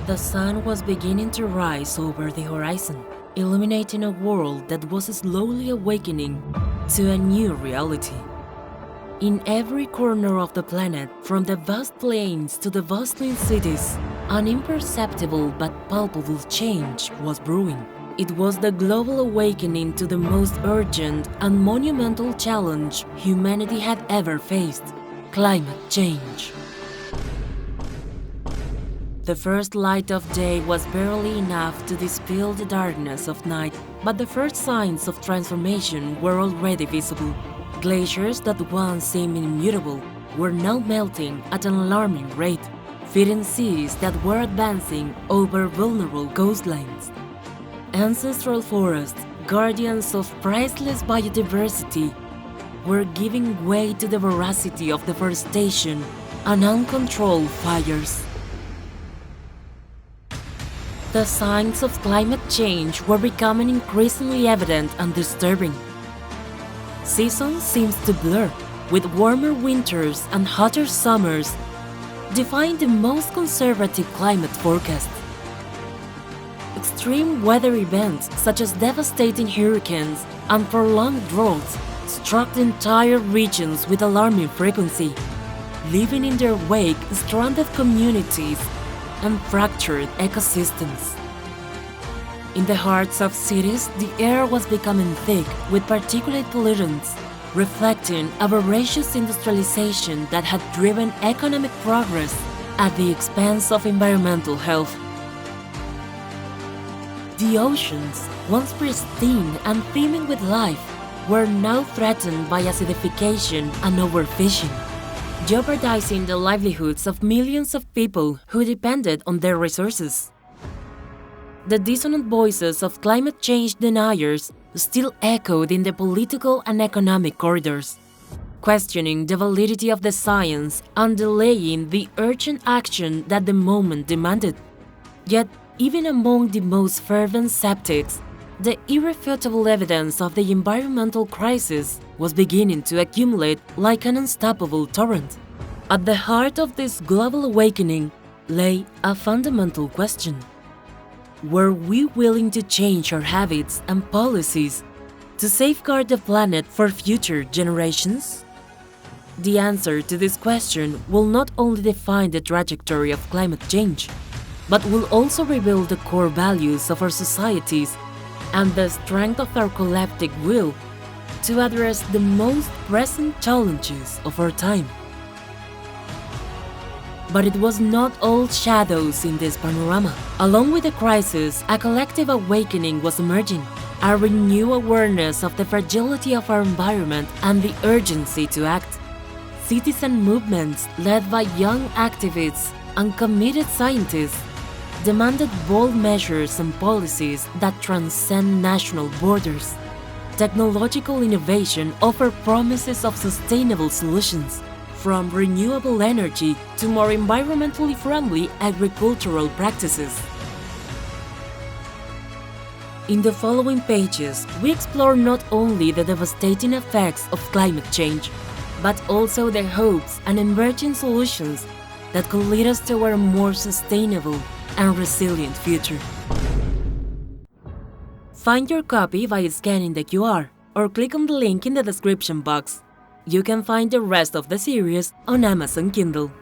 The sun was beginning to rise over the horizon, illuminating a world that was slowly awakening to a new reality. In every corner of the planet, from the vast plains to the bustling cities, an imperceptible but palpable change was brewing. It was the global awakening to the most urgent and monumental challenge humanity had ever faced: climate change. The first light of day was barely enough to dispel the darkness of night, but the first signs of transformation were already visible. Glaciers that once seemed immutable were now melting at an alarming rate, feeding seas that were advancing over vulnerable coastlines. Ancestral forests, guardians of priceless biodiversity, were giving way to the voracity of deforestation and uncontrolled fires. The signs of climate change were becoming increasingly evident and disturbing. Seasons seemed to blur, with warmer winters and hotter summers defying the most conservative climate forecasts. Extreme weather events such as devastating hurricanes and prolonged droughts struck entire regions with alarming frequency, leaving in their wake stranded communities and fractured ecosystems. In the hearts of cities, the air was becoming thick with particulate pollutants, reflecting a voracious industrialization that had driven economic progress at the expense of environmental health. The oceans, once pristine and teeming with life, were now threatened by acidification and overfishing, jeopardizing the livelihoods of millions of people who depended on their resources. The dissonant voices of climate change deniers still echoed in the political and economic corridors, questioning the validity of the science and delaying the urgent action that the moment demanded. Yet, even among the most fervent skeptics, the irrefutable evidence of the environmental crisis was beginning to accumulate like an unstoppable torrent. At the heart of this global awakening lay a fundamental question. Were we willing to change our habits and policies to safeguard the planet for future generations? The answer to this question will not only define the trajectory of climate change, but will also reveal the core values of our societies and the strength of our collective will to address the most pressing challenges of our time. But it was not all shadows in this panorama. Along with the crisis, a collective awakening was emerging, a renewed awareness of the fragility of our environment and the urgency to act. Citizen movements led by young activists and committed scientists demanded bold measures and policies that transcend national borders. Technological innovation offered promises of sustainable solutions, from renewable energy to more environmentally friendly agricultural practices. In the following pages, we explore not only the devastating effects of climate change, but also the hopes and emerging solutions that could lead us toward a more sustainable and resilient future. Find your copy by scanning the QR or click on the link in the description box. You can find the rest of the series on Amazon Kindle.